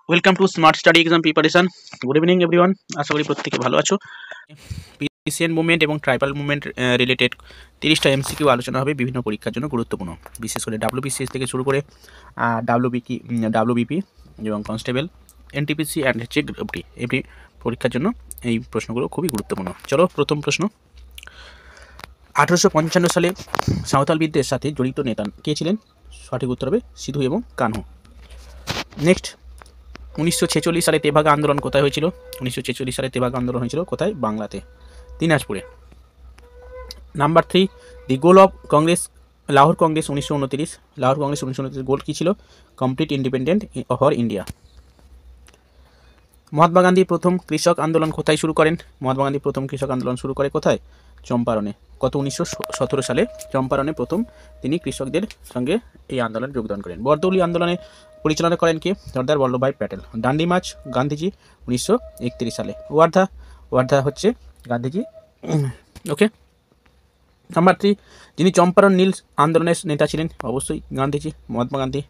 Welcome to smart study exam preparation. Good evening everyone, আশা করি প্রত্যেকে ভালো আছো। পিসিএন মুভমেন্ট এবং ট্রাইবাল মুভমেন্ট রিলেটেড 30টা এমসিকিউ আলোচনা হবে বিভিন্ন পরীক্ষার জন্য গুরুত্বপূর্ণ, বিশেষ করে ডাব্লিউবিসিএস থেকে শুরু করে ডাব্লিউবিপি এবং কনস্টেবল, এনটিপিসি অ্যান্ড চেক এমনি পরীক্ষার জন্য এই প্রশ্নগুলো খুবই গুরুত্বপূর্ণ। চলো প্রথম প্রশ্ন। 1855 সালে সাঁওতাল বিদ্রোহের সাথে জড়িত নেতা কে ছিলেন? সঠিক উত্তর হবে সিধু এবং কানহু। নেক্সট, 1946 সালে তেভাগা আন্দোলন কোথায় হয়েছিল? 1946 সালে তেভাগা আন্দোলন হয়েছিল কোথায়? বাংলাতে, দিনাজপুরে। Number 3, the goal of Congress, Lahore Congress 1929 গোল কী ছিল? Complete independent for India. Mahatma Gandhi প্রথম কৃষক আন্দোলন কোথায় শুরু করেন? মহাত্মা গান্ধী প্রথম কৃষক আন্দোলন শুরু করে কোথায়? চম্পারণে। কত? 1917 সালে চম্পারণে প্রথম তিনি কৃষকদের সঙ্গে এই আন্দোলনে যোগদান করেন। বরদৌলি আন্দোলনে পরিচালনা করেন কে? সর্দার বল্লভভাই প্যাটেল। ডান্ডি মার্চ গান্ধীজি 1931 সালে। ওয়ার্ধা হচ্ছে গান্ধীজি। ওকে। নাম্বার 3, যিনি চম্পারণ নীল আন্দোলনের নেতা ছিলেন? অবশ্যই গান্ধীজি, মহাত্মা গান্ধী।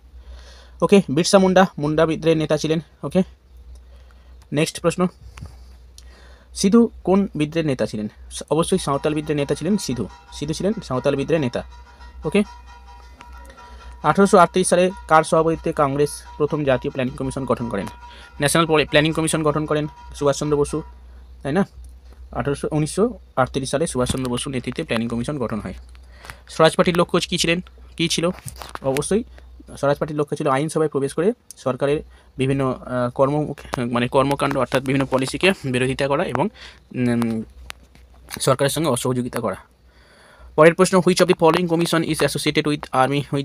ওকে। বিরসা মুন্ডা বিদ্রোহের নেতা ছিলেন। ওকে। নেক্সট প্রশ্ন, সিধু কোন বিদ্রোহের নেতা ছিলেন? অবশ্যই সাঁওতাল বিদ্রোহের নেতা ছিলেন সিধু ছিলেন সাঁওতাল বিদ্রোহের নেতা। ওকে। 1838 সালে কার সভাপতিত্বে কংগ্রেস প্রথম জাতীয় প্ল্যানিং কমিশন গঠন করেন? ন্যাশনাল প্ল্যানিং কমিশন গঠন করেন সুভাষচন্দ্র বসু, তাই না? 1938 সালে সুভাষচন্দ্র বসুর নেতৃত্বে প্ল্যানিং কমিশন গঠন হয়। স্বরাজ পার্টির লক্ষ্য কী ছিল? অবশ্যই স্বরাজ পার্টির লক্ষ্য ছিল আইনসভায় প্রবেশ করে সরকারের বিভিন্ন কর্মকাণ্ড অর্থাৎ বিভিন্ন পলিসিকে বিরোধিতা করা এবং সরকারের সঙ্গে অসহযোগিতা করা। পরের প্রশ্ন, which of the following commission is associated with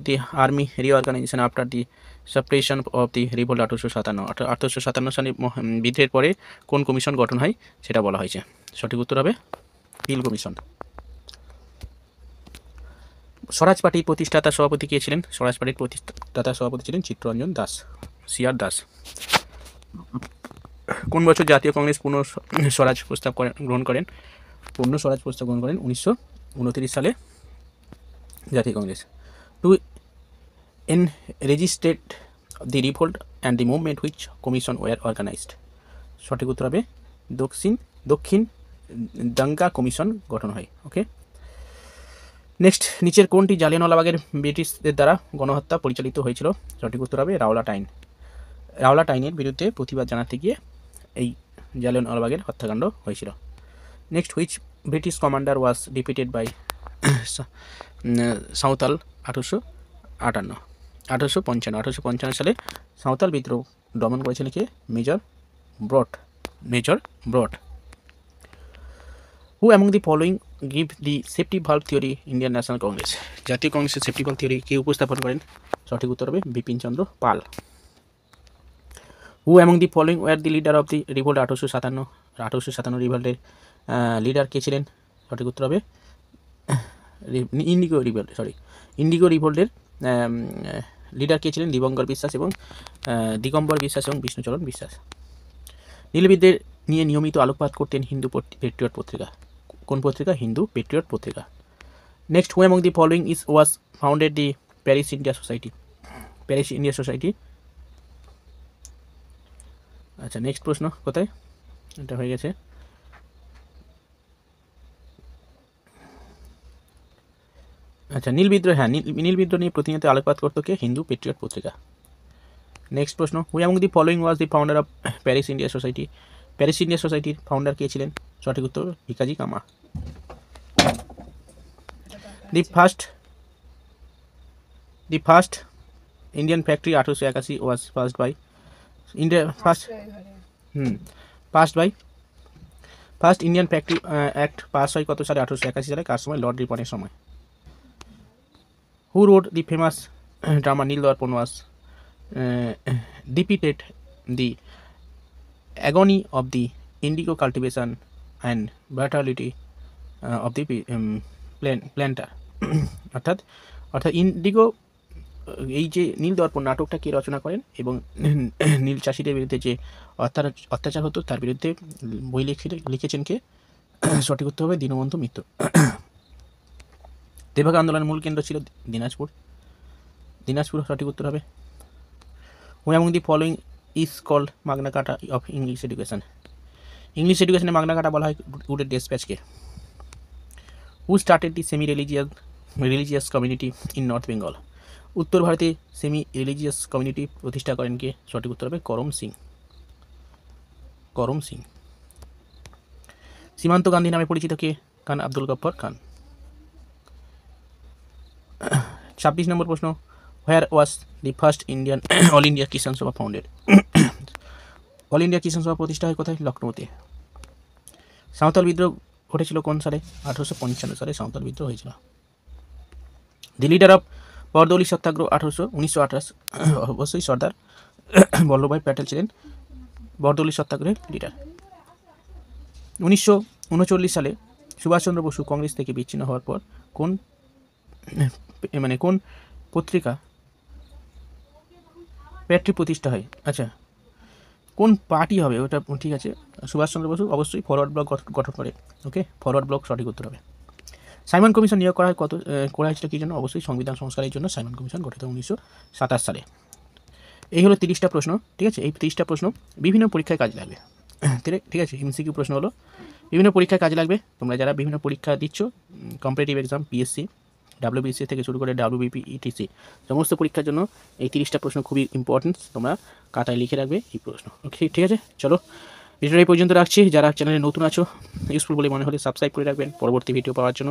the army reorganisation after the suppression of the revolt 1857 সালে বিদ্রোহের পরে কোন কমিশন গঠন হয় সেটা বলা হয়েছে। সঠিক উত্তর হবে পিল কমিশন। স্বরাজ পার্টির প্রতিষ্ঠাতা সভাপতি কে ছিলেন? স্বরাজ পার্টির প্রতিষ্ঠাতা সভাপতি ছিলেন চিত্তরঞ্জন দাস, সিআর দাস। কোন বছর জাতীয় কংগ্রেস পূর্ণ স্বরাজ প্রস্তাব গ্রহণ করেন? 1929 সালে জাতীয় Congress. To registrate the revolt and the movement which commission were organized. সঠিক উত্তর হবে দক্ষিণ দাঙ্গা কমিশন গঠন হয়। ওকে। নেক্সট, নিচের কোনটি জালিয়ানওয়ালাবাগের ব্রিটিশদের দ্বারা গণহত্যা পরিচালিত হয়েছিল? সঠিক উত্তর হবে রাওলাট আইনের বিরুদ্ধে প্রতিবাদ জানাতে গিয়ে এই জালিয়ানওয়ালাবাগের হত্যাকাণ্ড হয়েছিল। Next, which British commander was defeated by Santhal 1855 সালে সাঁওতাল বিদ্রোহ দমন করেছিলেন কে? Major Broad. Who among the following give the safety valve theory Indian National Congress. জাতীয় কংগ্রেসের সেফটি ভালভ থিওরি কে উপস্থাপন করেন? সঠিক উত্তর হবে Bipin Chandra Pal. Who among the following were the leader of the revolt 1857 রিভোল্টের লিডার কে ছিলেন? সঠিক উত্তর হবে ইন্ডিগো রিভোল্টের লিডার কে ছিলেন? দিগম্বর বিশ্বাস এবং বিষ্ণুচরণ বিশ্বাস। নীলবিদ্রোহ নিয়ে নিয়মিত আলোকপাত করতেন হিন্দু পেট্রিয়ট পত্রিকা। কোন পত্রিকা? হিন্দু পেট্রিয়ট পত্রিকা। Next, who among the following was founded the Paris India society. আচ্ছা, নেক্সট প্রশ্ন কোথায়? এটা হয়ে গেছে। আচ্ছা, নীল বিদ্রোহ নিয়ে প্রতিনিয়ত আলোকপাত করতো কে? হিন্দু পেট্রিয়ট পত্রিকা। নেক্সট প্রশ্ন, হু among the following was the founder of Paris India সোসাইটির ফাউন্ডার কে ছিলেন? সঠিক উত্তর ভিকাজি কামা। দি first Indian factory 1881 was first Indian factory act pass হয় কত সালে? 1881 সালে। কার সময়? লর্ড রিপনের সময়। Who wrote the famous drama Nil Darpan was depicted the agony of the indigo cultivation and brutality of the planter. অর্থাৎ ইন্ডিগো, এই যে নীল দর্পণ নাটকটা কে রচনা করেন এবং নীল চাষিদের বিরুদ্ধে যে অত্যাচার হতো তার বিরুদ্ধে বই লিখেছেন কে? সঠিক উত্তর হবে দীনবন্ধু মিত্র। তেভাগা আন্দোলনের মূল কেন্দ্র ছিল দিনাজপুর। সঠিক উত্তর হবে। Who among the following is called Magna Carta of English education? English এডুকেশনে মাগনা কার্টা বলা হয় রুটেড ডেসপ্যাচকে। Who started the semi religious community in North Bengal? উত্তর ভারতে সেমি রিলিজিয়াস কমিউনিটি প্রতিষ্ঠা করেন কে? সঠিক উত্তর হবে করম সিং। করম সিং। সীমান্ত গান্ধী নামে পরিচিত কে? খান আব্দুল গফ্ফর খান। 26 নম্বর প্রশ্ন, where was the first Indian all India Kisan Sabha founded? All India Kisan সভা প্রতিষ্ঠা হয় কোথায়? লখনৌতে। সাঁওতাল বিদ্রোহ ঘটেছিল কোন সালে? 1855 সালে সাঁওতাল বিদ্রোহ হয়েছিল। দি লিডার অফ বরদৌলি সত্যাগ্রহ 1928, অবশ্যই সর্দার বল্লভভাই প্যাটেল ছিলেন বরদৌলি সত্যাগ্রহের লিডার। 1939 সালে সুভাষচন্দ্র বসু কংগ্রেস থেকে বিচ্ছিন্ন হওয়ার পর কোন কোন পত্রিকা প্যাট্রি প্রতিষ্ঠা হয়? আচ্ছা, কোন পার্টি হবে ওটা, ঠিক আছে, সুভাষচন্দ্র বসু অবশ্যই ফরওয়ার্ড ব্লক গঠন করে। ওকে, ফরওয়ার্ড ব্লক সঠিক উত্তর হবে। সাইমন কমিশন নিয়োগ করা হয় করা হয়েছিল কী জন্য? অবশ্যই সংবিধান সংস্কারের জন্য সাইমন কমিশন গঠিত 1927 সালে। এই হলো 30টা প্রশ্ন, ঠিক আছে। এই 30টা প্রশ্ন বিভিন্ন পরীক্ষায় কাজে লাগবে, ঠিক আছে। এমসিকিউ প্রশ্ন হলো, বিভিন্ন পরীক্ষায় কাজে লাগবে। তোমরা যারা বিভিন্ন পরীক্ষা দিচ্ছ, কম্পিটিটিভ এক্সাম, পিএসসি, ডাব্লিউবিসি থেকে শুরু করে ডাব্লিউবিপি, ইটিসি, সমস্ত পরীক্ষার জন্য এই 30টা প্রশ্ন খুবই ইম্পর্টেন্ট। তোমরা খাতায় লিখে রাখবে এই প্রশ্ন। ওকে, ঠিক আছে, চলো ভিডিওটা এই পর্যন্ত রাখছি। যারা চ্যানেলে নতুন আছো, ইউজফুল বলে মনে হলে সাবস্ক্রাইব করে রাখবেন পরবর্তী ভিডিও পাওয়ার জন্য।